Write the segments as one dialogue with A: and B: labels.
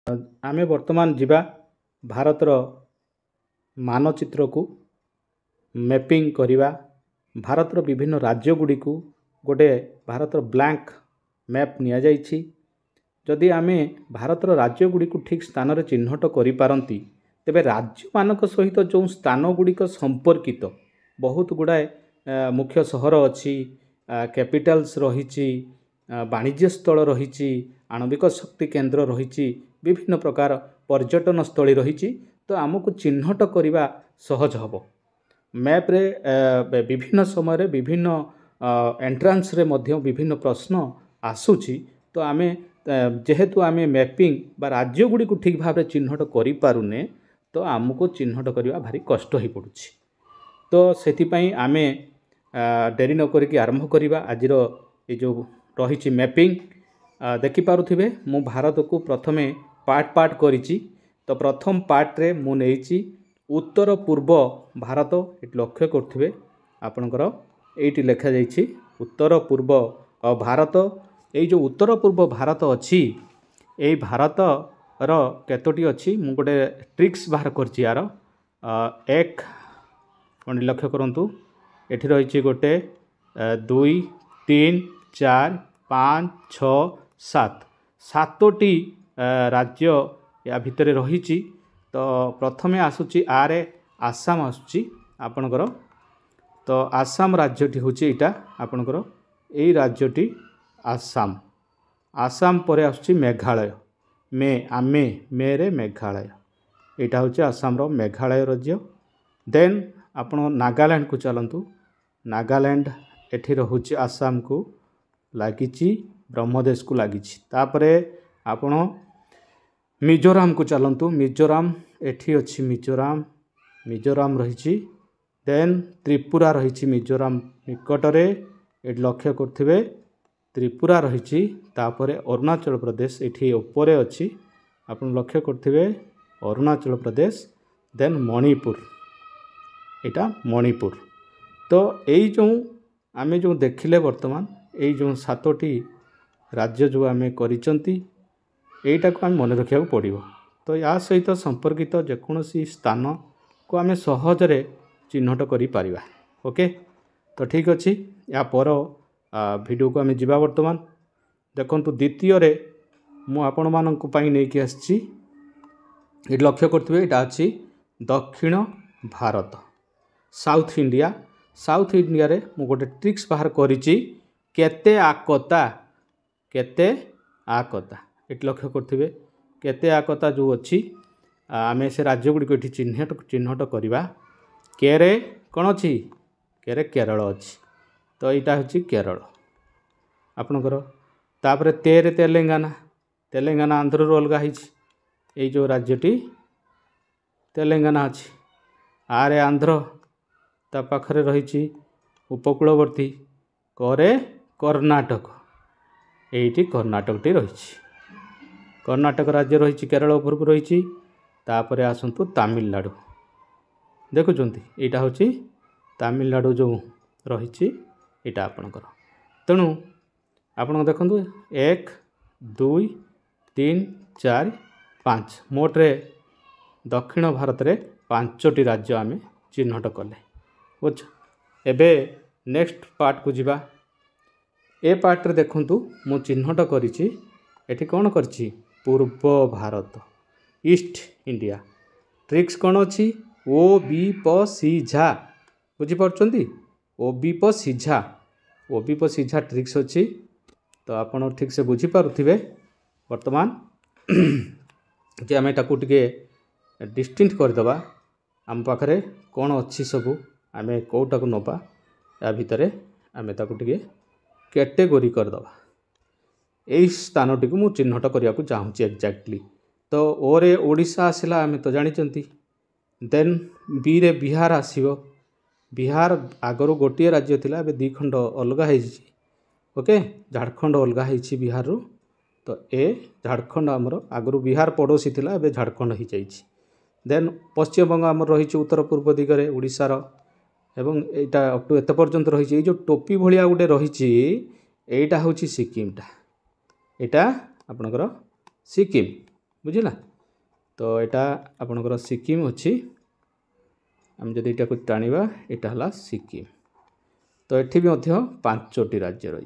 A: आमे वर्तमान जिबा भारतर मानचित्र को मैपिंग करिबा। भारतर विभिन्न राज्य गुडी को गोटे भारतर ब्लैंक मैप निया जाइछि। जदि आमे भारतर राज्य गुडी को ठीक स्थान रे चिन्हट करि पारंती तेबे राज्य मानक सहित जो स्थान गुडिक संपर्कित बहुत गुड़ाए मुख्य सहर अच्छी, कैपिटल्स रही, वाणिज्य स्थल रही, आणविक शक्ति केन्द्र रही, विभिन्न प्रकार पर्यटन स्थली रही, तो आमको चिन्हट करने सहज हम। मैप रे विभिन्न समय रे विभिन्न एंट्रांस रे मध्य विभिन्न प्रश्न आसूची, तो आमे जेहेतु आमे मैपिंग बा राज्य गुडी को ठीक भाव चिन्हट करि पारुने तो आमको चिन्हट करवा भारी कष्ट हो पड़ुछि। तो सेथिपाई आमे डेरी न करिकी आरंभ करिबा। आजिर ये जो रही मैपिंग देखि पारुथिबे, मु भारत को प्रथमे पार्ट पार्ट करिछि। तो प्रथम पार्ट रे मु नेइछि उत्तर पूर्व भारत। एटी लक्ष्य करथिबे आपनकर एटी लेखा जाइछि उत्तर पूर्व भारत। ये जो उत्तर पूर्व भारत अच्छी, ये भारत रो केतोटी अच्छी मु गोटे ट्रिक्स बाहर करछि यार। एक लक्ष्य करंतु, एठी रही गोटे 2 3 4 5 6 7 सातोटी राज्य या भितर रही। तो प्रथमे आसुची आरे आसाम आसुची आपणकर। तो आसाम राज्यटी होची एटा आपणकर, एई राज्यटी आसाम। आसाम परे आसुची मेघालय। मेरे मेघालय, एटा होची आसाम रो मेघालय राज्य। देन आपण नागालैंड को चलतु। नागालैंड एठी रहुची आसाम को लागिची, ब्रह्मदेश को लागिची। तापरे आपण मिजोराम को चलतु। मिजोराम एठी अछि मिजोराम, मिजोराम रही। देन त्रिपुरा रही मिजोराम निकटरे, एटी लक्ष्य करथिबे त्रिपुरा रही। तापरे अरुणाचल प्रदेश एठी ऊपर अछि, आपण लक्ष्य करथिबे अरुणाचल प्रदेश। देन मणिपुर, एटा मणिपुर। तो यही जो आमे जो देखिले वर्तमान यही जो सातोटी राज्य जो आमे करिसंती, एटा को आमे मन रखिया पड़िबो। तो या सहित संपर्कित जेकोसी स्थान को आमे सहजरे चिन्हट करि पारिबा। ओके, तो ठीक अछि। या पर वीडियो को आमे जिबा। वर्तमान देखंतु द्वितीय रे मु आपण मानक पई नै कि आछि, एटी लक्ष्य करथिबे एटा अछि दक्षिण Bharat, south India. South India रे मु गोटे ट्रिक्स बाहर करिछि, केते आकता एटी लक्ष्य करथिबे। केते आकता जो अछि आमे से राज्य गुडी को चिन्हट करबा। केरे कोन अछि, केरे केरल अछि। तो एटा होछि केरल आपनकर। तापरे तेरे तेलंगाना, तेलंगाना आंध्र रो अलगा हिछि। ए जो राज्यटी तेलंगाना अछि, आरे आंध्र ता पाखरे रही उपकूलवर्ती करे कर्णाटक। एटी कर्णाटकटी रही, कर्णाटक राज्य रही केरल ऊपर को रही। तापरे आसंतु तमिलनाडु, देखुचंती एटा होची तमिलनाडु जो रही एटा आपनकर। तेणु आपण देखंतु 1 2 3 4 5 मोटरे दक्षिण भारत रे 5टी राज्य आमे चिन्हट कले। अच्छा, एबे नेक्स्ट पार्ट को जिबा। ए पार्ट रे देखंतु मु चिन्हट करिछि, एठी कोन करछि पूर्व भारत, ईस्ट इंडिया। ट्रिक्स कोन अछि, ओ बी प सीझा, बुझी परछंती। ओ बी प सीझा, ओ बी प सीझा ट्रिक्स अछि। तो आपण ठीक से बुझी पारुथिबे वर्तमान जे आमे ताकू टिके डिस्टिंक्ट कर दबा। आम पाखरे कोन अछि सबु, आमे कोटा को नबा, या भितरे आमे ताकू टिके कैटेगरी कर दबा। एई स्थानटी को मु चिन्हट करिया को चाहूची एक्जेक्टली। तो ओ रे ओडिशा आसिला, आमे तो जानिचंती। देन बी रे बिहार आसीबो। बिहार आगरो गोटिए राज्य थिला, एबे दी खंड अलगा हेछि। ओके, झारखंड अलगा हेछि बिहार रो। तो ए झारखंड हमर आगरो बिहार पड़ोसी थिला, एबे झारखंड ही जाइछि। देन पश्चिम बंग हमर रही उत्तर पूर्व दिगरे ओडिसा रो, एवं एटा अप टू एत पर्यंत रही। जो टोपी भलिया गुटे रही एटा होछि सिक्किम टा, एटा आपनकर सिक्किम। बुझिला। तो यहाँ आपणकर सिक्किम अच्छी आम जब यहाँ को टाणा यहाँ है सिक्किम। तो ये भी 5टी राज्य रही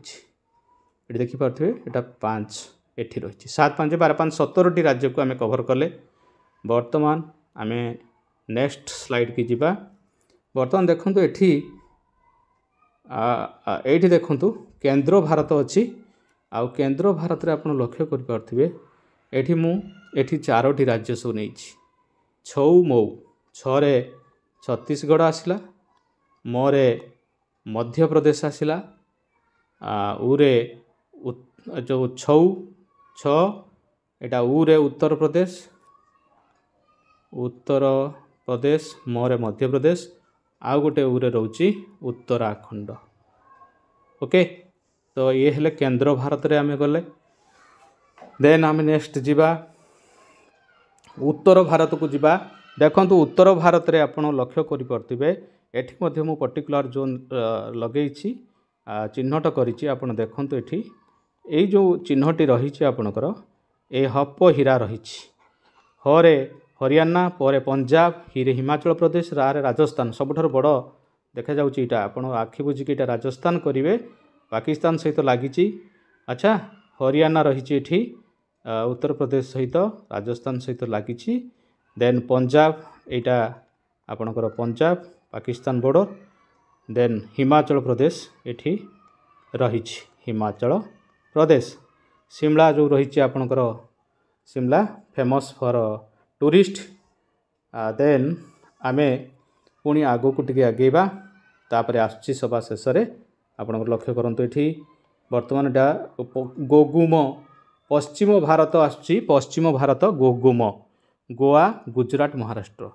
A: ये देखिपे यहाँ 5 एठी रही 7 5 12 5 17टी राज्य को आम कभर कले। बर्तमान आम नेक्स्ट स्लाइड की जीवा। बर्तमान देखु ये देखु केंद्र भारत अच्छी आउ केंद्र भारत रे आपण लक्ष्य कर पार्थिबे एठी मु एठी 4टी राज्य सब नहीं छौ मौ 6 रे छत्तीसगढ़ आसला मोरे मध्य प्रदेश आसला उरे जो छौ 6 एटा उरे उत्तर प्रदेश मोरे मध्य प्रदेश आउ गोटे उरे रोची उत्तराखंड। ओके तो ये हेले केंद्र भारत रे आमे गले। देन आम नेक्स्ट जीवा उत्तर भारत को जीवा। देखंतु उत्तर भारत रे आपण लक्ष्य करि परथिबे एठी मध्ये मु पर्टिकुलर जोन लगेइछि चिन्हट करिछि। आपण देखंतु एठी एई जो चिन्हटी रहिछि आपणकर ए हप हीरा रहिछि। हरे हरियाणा पर पंजाब हिरे हिमाचल प्रदेश रारे राजस्थान सबुठार बड़ देखा जाउछि। इटा आपण आखि बुझिकी इटा राजस्थान करिवे पाकिस्तान सहित लागिछि। अच्छा हरियाणा रहिछि एठी उत्तर प्रदेश सहित राजस्थान सहित लागिछि। देन पंजाब एटा आपणकर पंजाब पाकिस्तान बॉर्डर। देन हिमाचल प्रदेश एठी रहिछि हिमाचल प्रदेश। शिमला जो रहिछि आपणकर Shimla famous for tourist. Then आमे पुणी आगो को टिके आगेबा तापर आसुछि सभा शेष रे आपण लक्ष्य करंतु एठी वर्तमान एटा गोगुम पश्चिम भारत आसुछि। पश्चिम भारत गोगुम गोवा गुजरात महाराष्ट्र।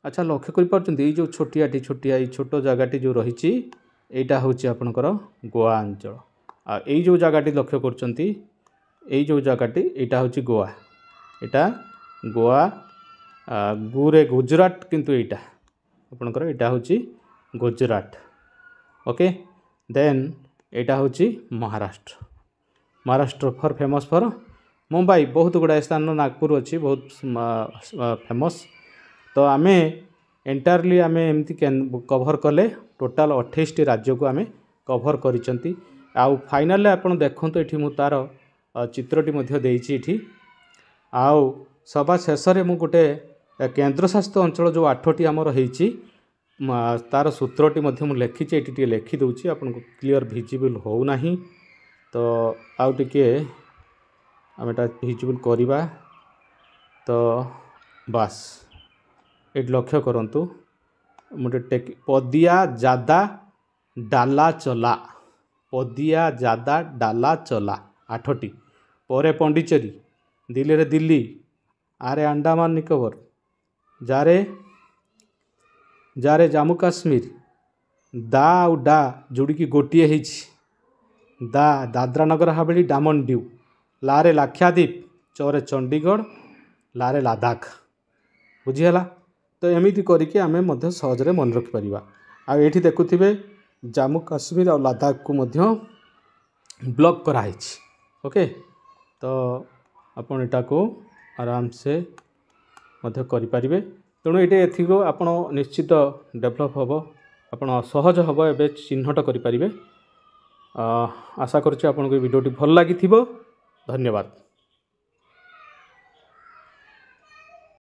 A: अच्छा लक्ष्य कर पारछन्ती जो छोटिया छोटो जगहटी जो रहिछि एटा होछि आपणकर गोवा अंचल। आ एई जो जगहटी लक्ष्य करछन्ती एई जो जगहटी एटा होछि गोवा। एटा गोवा गुरे गुजरात किंतु एटा आपणकर एटा होछि गुजरात। ओके देन एटा होछि Maharashtra. Maharashtra for famous for Mumbai बहुत गुड़ा स्थान नागपुर अच्छी बहुत फेमस। तो आमे एंटायरली आमे एमती कभर कले टोटाल 28टी राज्य को आमे कभर करिसंती। आउ फाइनल आपण देखंतु एठी मु तार चित्रटी मध्ये देइछि एठी। आउ सभा शेष रे मु गोटे केंद्रशासित अंचल जो 8टी आमर हेइछि तार सूत्रटी मध्ये मु लिखिछि एठी टिके लिखि दउछि आपन को क्लियर विजिबल हो नाही। तो आउ टिके आम एटा विजिबल करिबा। तो बस ये लक्ष्य करंतु मुझे पदिया जादा डाला चला पदिया जादा डाला चला 8टी परे पंडिचेरी दिल्ली रे दिल्ली आरे अंडमान निकोबर जारे जारे जम्मू काश्मीर दा आउ डा जोड़िकी गोटे होइछि दा दादरा नगर हवेली डामन ड्यू लारे लाक्षाद्वीप चौरे चंडीगढ़ लारे लद्दाख बुझीगला। तो एमती करके आमे मध्य सहजरे मन रखि परिबा। आ एठी देखुथिबे जम्मू काश्मीर और लद्दाख को मध्य ब्लॉक कराइछि। ओके तो आपण एटा को आराम से मध्य करि परिबे। तेणु ये एथिको आपण निश्चित डेभलप हम आपण सहज हम एबे चिन्हट करि परिबे। आशा करुछि आपन को वीडियोटी भल लागि थिबो। धन्यवाद।